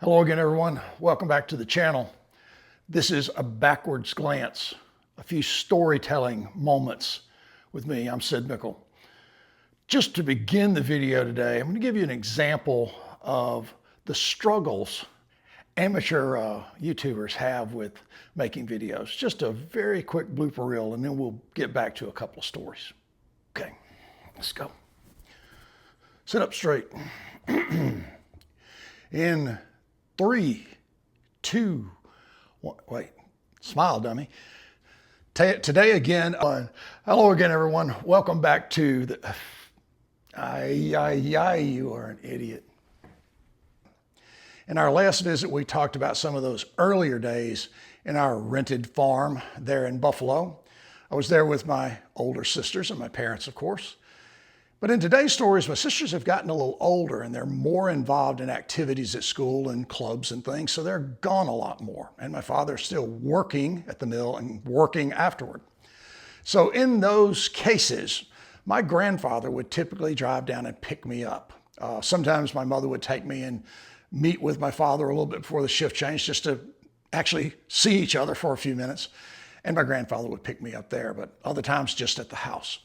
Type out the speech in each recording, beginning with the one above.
Hello again, everyone. Welcome back to the channel. This is a backwards glance, a few storytelling moments with me. I'm Sid Mickle. Just to begin the video today, I'm going to give you an example of the struggles amateur YouTubers have with making videos. Just a very quick blooper reel, and then we'll get back to a couple of stories. Okay, let's go. Sit up straight. In 3, 2, 1, wait, smile, dummy. Today again, hello again, everyone. Welcome back to the, you are an idiot. In our last visit, we talked about some of those earlier days in our rented farm there in Buffalo. I was there with my older sisters and my parents, of course. But in today's stories, my sisters have gotten a little older and they're more involved in activities at school and clubs and things, so they're gone a lot more. And my father's still working at the mill and working afterward. So in those cases, my grandfather would typically drive down and pick me up. Sometimes my mother would take me and meet with my father a little bit before the shift changed just to actually see each other for a few minutes. And my grandfather would pick me up there, but other times just at the house.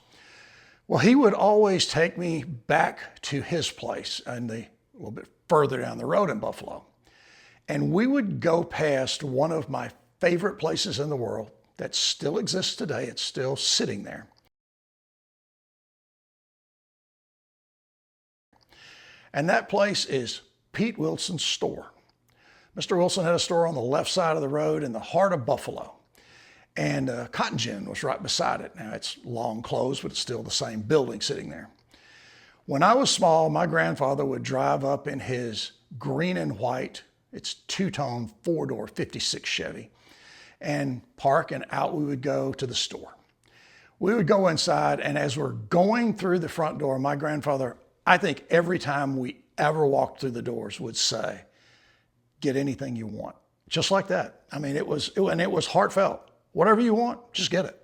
Well, he would always take me back to his place and a little bit further down the road in Buffalo. And we would go past one of my favorite places in the world that still exists today. It's still sitting there. And that place is Pete Wilson's store. Mr. Wilson had a store on the left side of the road in the heart of Buffalo. And Cotton Gin was right beside it. Now it's long closed, but it's still the same building sitting there. When I was small, my grandfather would drive up in his green and white, it's two-tone, four-door, 56 Chevy, and park, and out we would go to the store. We would go inside, and as we're going through the front door, my grandfather, I think every time we ever walked through the doors, would say, "Get anything you want." Just like that. I mean, it was heartfelt. Whatever you want, just get it.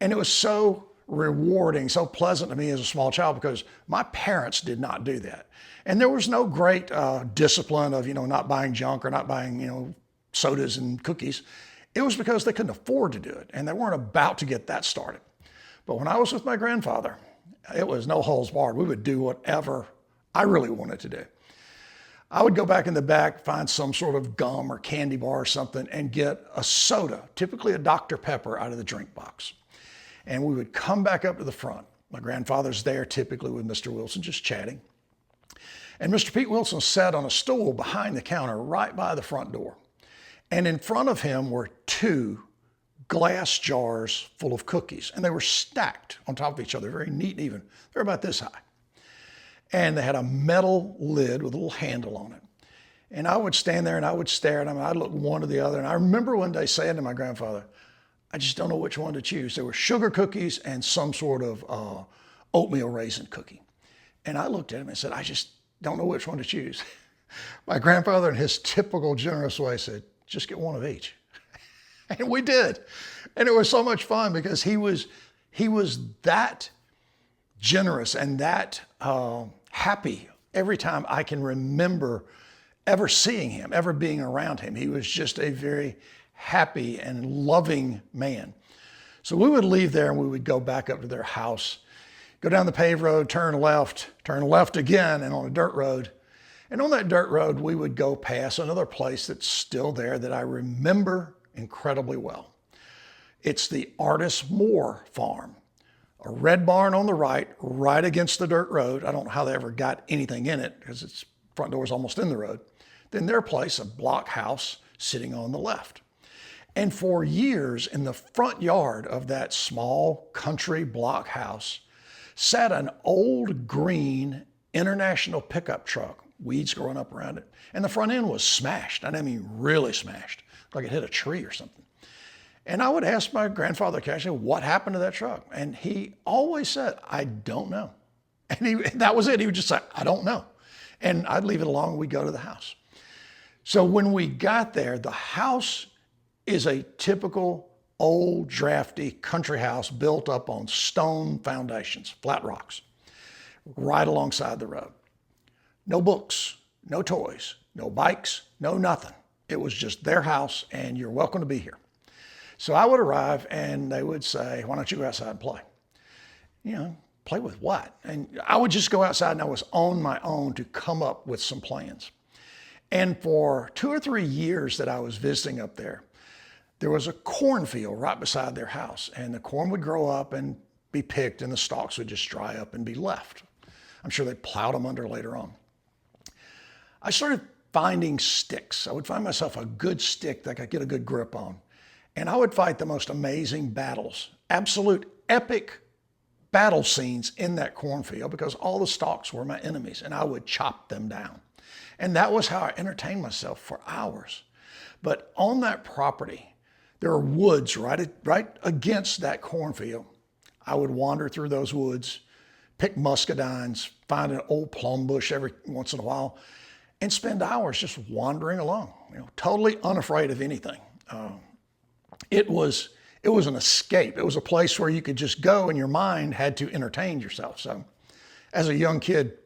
And it was so rewarding, so pleasant to me as a small child because my parents did not do that. And there was no great discipline of, not buying junk or not buying, sodas and cookies. It was because they couldn't afford to do it and they weren't about to get that started. But when I was with my grandfather, it was no holds barred. We would do whatever I really wanted to do. I would go back in the back, find some sort of gum or candy bar or something, and get a soda, typically a Dr. Pepper, out of the drink box. And we would come back up to the front. My grandfather's there, typically with Mr. Wilson, just chatting. And Mr. Pete Wilson sat on a stool behind the counter right by the front door. And in front of him were 2 glass jars full of cookies. And they were stacked on top of each other, very neat and even. They're about this high. And they had a metal lid with a little handle on it. And I would stand there and I would stare at them. And I'd look one to the other. And I remember one day saying to my grandfather, "I just don't know which one to choose." There were sugar cookies and some sort of oatmeal raisin cookie. And I looked at him and said, "I just don't know which one to choose." My grandfather, in his typical generous way, said, "Just get one of each." And we did. And it was so much fun because he was that generous and that happy every time I can remember ever seeing him, ever being around him. He was just a very happy and loving man. So we would leave there and we would go back up to their house, go down the paved road, turn left again, and on a dirt road. And on that dirt road, we would go past another place that's still there that I remember incredibly well. It's the Artis Moore farm. A red barn on the right against the dirt road. I don't know how they ever got anything in it because its front door is almost in the road. Then their place, a block house sitting on the left. And for years in the front yard of that small country block house sat an old green International pickup truck, weeds growing up around it. And the front end was smashed. I mean, really smashed, like it hit a tree or something. And I would ask my grandfather occasionally, what happened to that truck? And he always said, "I don't know." And that was it. He would just say, "I don't know." And I'd leave it alone and we'd go to the house. So when we got there, the house is a typical old, drafty country house built up on stone foundations, flat rocks, right alongside the road. No books, no toys, no bikes, no nothing. It was just their house and you're welcome to be here. So I would arrive and they would say, why don't you go outside and play? Play with what? And I would just go outside and I was on my own to come up with some plans. And for 2 or 3 years that I was visiting up there was a cornfield right beside their house. And the corn would grow up and be picked and the stalks would just dry up and be left. I'm sure they plowed them under later on. I started finding sticks. I would find myself a good stick that I could get a good grip on. And I would fight the most amazing battles, absolute epic battle scenes in that cornfield because all the stalks were my enemies and I would chop them down. And that was how I entertained myself for hours. But on that property, there are woods right against that cornfield. I would wander through those woods, pick muscadines, find an old plum bush every once in a while, and spend hours just wandering along, totally unafraid of anything. It was an escape. It was a place where you could just go and your mind had to entertain yourself. So as a young kid,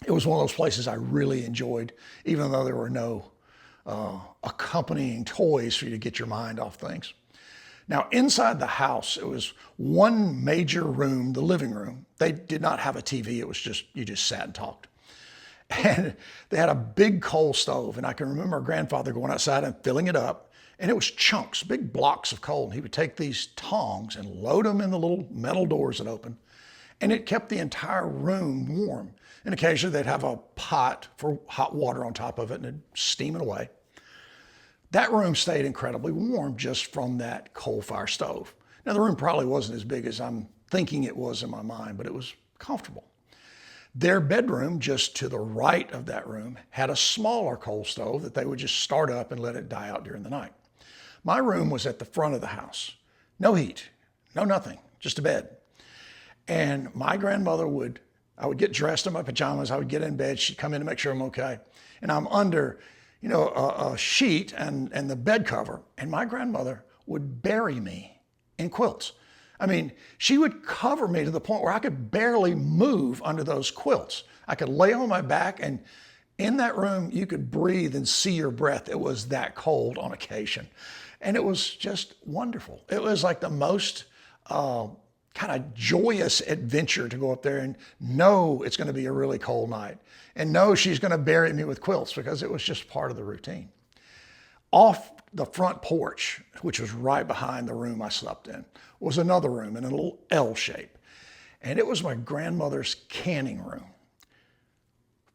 it was one of those places I really enjoyed, even though there were no accompanying toys for you to get your mind off things. Now, inside the house, it was one major room, the living room. They did not have a TV. It was just, you just sat and talked. And they had a big coal stove. And I can remember our grandfather going outside and filling it up. And it was chunks, big blocks of coal. And he would take these tongs and load them in the little metal doors that open. And it kept the entire room warm. And occasionally they'd have a pot for hot water on top of it and it'd steam it away. That room stayed incredibly warm just from that coal fire stove. Now the room probably wasn't as big as I'm thinking it was in my mind, but it was comfortable. Their bedroom, just to the right of that room, had a smaller coal stove that they would just start up and let it die out during the night. My room was at the front of the house. No heat, no nothing, just a bed. And my grandmother I would get dressed in my pajamas, I would get in bed, she'd come in to make sure I'm okay. And I'm under, a sheet and the bed cover, and my grandmother would bury me in quilts. I mean, she would cover me to the point where I could barely move under those quilts. I could lay on my back, and in that room, you could breathe and see your breath. It was that cold on occasion. And it was just wonderful. It was like the most kind of joyous adventure to go up there and know it's going to be a really cold night and know she's going to bury me with quilts because it was just part of the routine. Off the front porch, which was right behind the room I slept in, was another room in a little L shape. And it was my grandmother's canning room.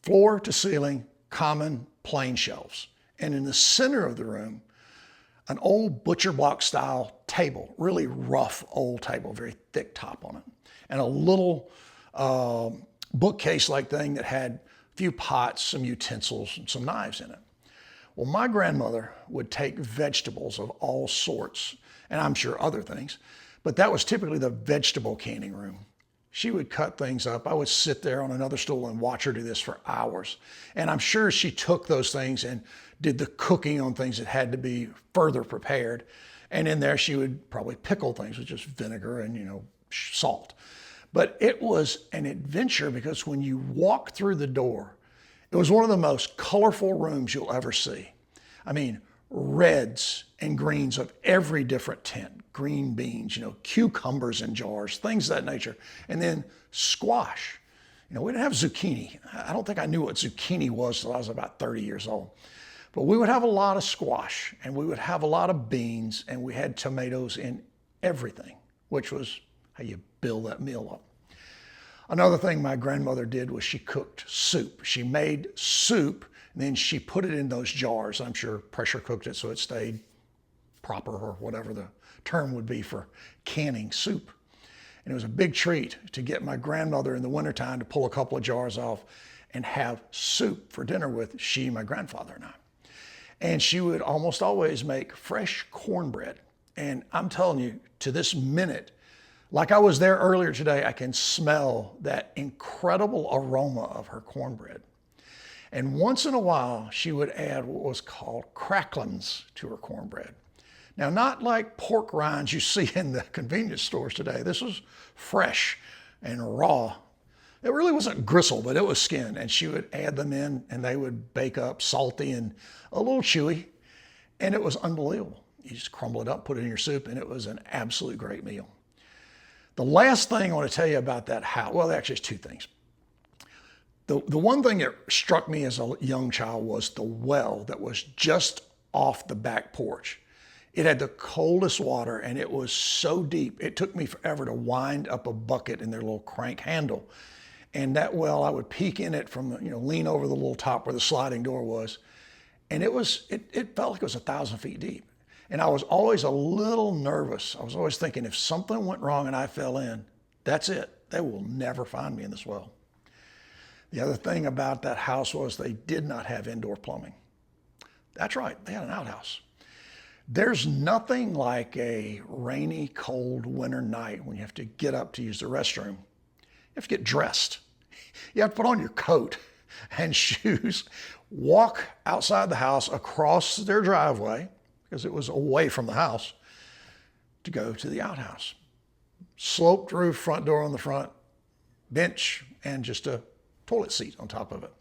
Floor to ceiling, common plain shelves. And in the center of the room, an old butcher block style table, really rough old table, very thick top on it. And a little bookcase like thing that had a few pots, some utensils, and some knives in it. Well, my grandmother would take vegetables of all sorts, and I'm sure other things, but that was typically the vegetable canning room. She would cut things up. I would sit there on another stool and watch her do this for hours. And I'm sure she took those things and did the cooking on things that had to be further prepared. And in there, she would probably pickle things with just vinegar and, salt. But it was an adventure because when you walk through the door, it was one of the most colorful rooms you'll ever see. I mean, reds and greens of every different tint, green beans, cucumbers in jars, things of that nature. And then squash. We didn't have zucchini. I don't think I knew what zucchini was until I was about 30 years old. But we would have a lot of squash and we would have a lot of beans and we had tomatoes in everything, which was how you build that meal up. Another thing my grandmother did was she cooked soup. She made soup and then she put it in those jars. I'm sure pressure cooked it so it stayed proper or whatever the term would be for canning soup. And it was a big treat to get my grandmother in the wintertime to pull a couple of jars off and have soup for dinner with she, my grandfather, and I. And she would almost always make fresh cornbread. And I'm telling you, to this minute, like I was there earlier today, I can smell that incredible aroma of her cornbread. And once in a while, she would add what was called cracklins to her cornbread. Now, not like pork rinds you see in the convenience stores today. This was fresh and raw It really wasn't gristle, but it was skin. And she would add them in and they would bake up salty and a little chewy. And it was unbelievable. You just crumble it up, put it in your soup, and it was an absolute great meal. The last thing I want to tell you about that house, well, actually, it's two things. The one thing that struck me as a young child was the well that was just off the back porch. It had the coldest water and it was so deep. It took me forever to wind up a bucket in their little crank handle. And that well, I would peek in it from, lean over the little top where the sliding door was. And it felt like it was 1,000 feet deep. And I was always a little nervous. I was always thinking if something went wrong and I fell in, that's it. They will never find me in this well. The other thing about that house was they did not have indoor plumbing. That's right, they had an outhouse. There's nothing like a rainy, cold winter night when you have to get up to use the restroom. You have to get dressed. You have to put on your coat and shoes, walk outside the house across their driveway, because it was away from the house, to go to the outhouse. Sloped roof, front door on the front, bench, and just a toilet seat on top of it.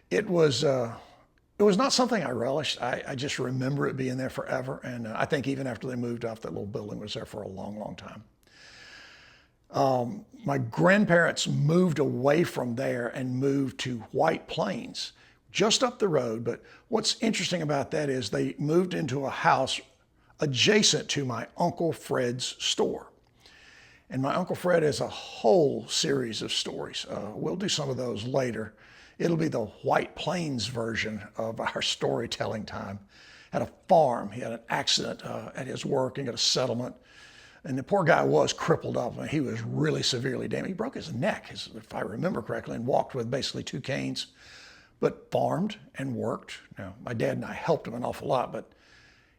It was not something I relished. I just remember it being there forever. And I think even after they moved off, that little building was there for a long, long time. My grandparents moved away from there and moved to White Plains, just up the road. But what's interesting about that is they moved into a house adjacent to my Uncle Fred's store. And my Uncle Fred has a whole series of stories. We'll do some of those later. It'll be the White Plains version of our storytelling time. Had a farm. He had an accident at his work and got a settlement. And the poor guy was crippled up. I mean, he was really severely damaged. He broke his neck, if I remember correctly, and walked with basically 2 canes, but farmed and worked. Now, my dad and I helped him an awful lot, but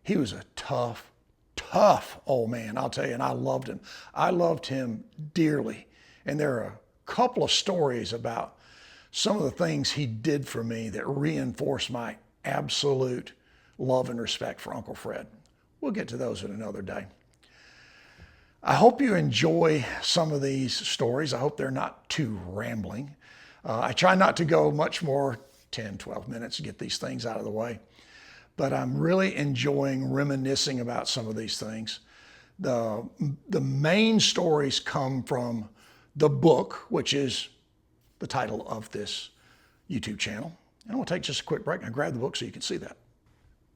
he was a tough old man, I'll tell you, and I loved him. I loved him dearly. And there are a couple of stories about some of the things he did for me that reinforce my absolute love and respect for Uncle Fred. We'll get to those at another day. I hope you enjoy some of these stories. I hope they're not too rambling. I try not to go much more 10, 12 minutes to get these things out of the way. But I'm really enjoying reminiscing about some of these things. The main stories come from the book, which is the title of this YouTube channel. And I'm gonna take just a quick break and grab the book so you can see that.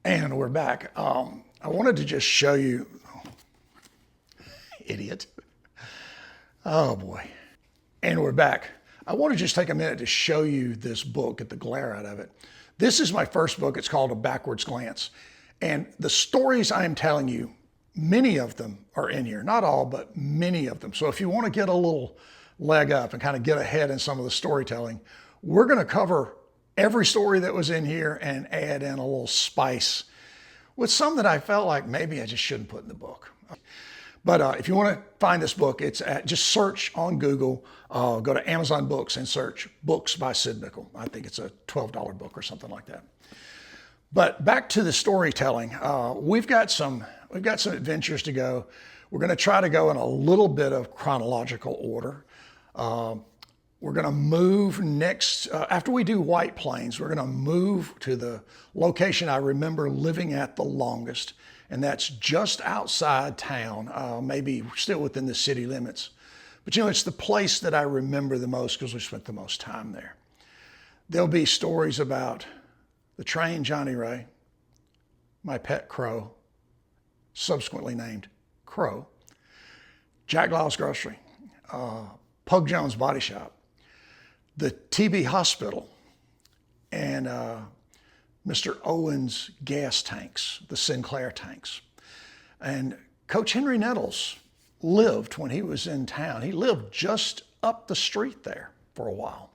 And we're back. I wanted to just show you, idiot. Oh boy. And we're back. I want to just take a minute to show you this book, get the glare out of it. This is my first book. It's called A Backwards Glance. And the stories I am telling you, many of them are in here. Not all, but many of them. So if you want to get a little leg up and kind of get ahead in some of the storytelling, we're going to cover every story that was in here and add in a little spice with some that I felt like maybe I just shouldn't put in the book. But if you want to find this book, it's just search on Google, go to Amazon Books and search Books by Sid Mickle. I think it's a $12 book or something like that. But back to the storytelling, we've got some adventures to go. We're going to try to go in a little bit of chronological order. We're going to move next, after we do White Plains, we're going to move to the location I remember living at the longest, and that's just outside town, maybe still within the city limits. But it's the place that I remember the most because we spent the most time there. There'll be stories about the train Johnny Ray, my pet Crow, subsequently named Crow, Jack Lyle's Grocery, Pug Jones Body Shop, the TB Hospital, and Mr. Owen's gas tanks, the Sinclair tanks. And Coach Henry Nettles lived when he was in town. He lived just up the street there for a while.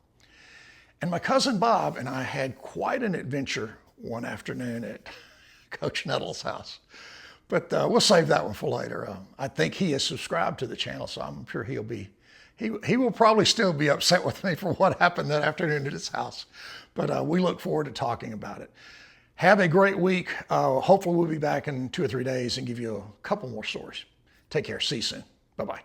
And my cousin Bob and I had quite an adventure one afternoon at Coach Nettles' house. But we'll save that one for later. I think he is subscribed to the channel, so I'm sure he will probably still be upset with me for what happened that afternoon at his house. But we look forward to talking about it. Have a great week. Hopefully we'll be back in 2 or 3 days and give you a couple more stories. Take care. See you soon. Bye-bye.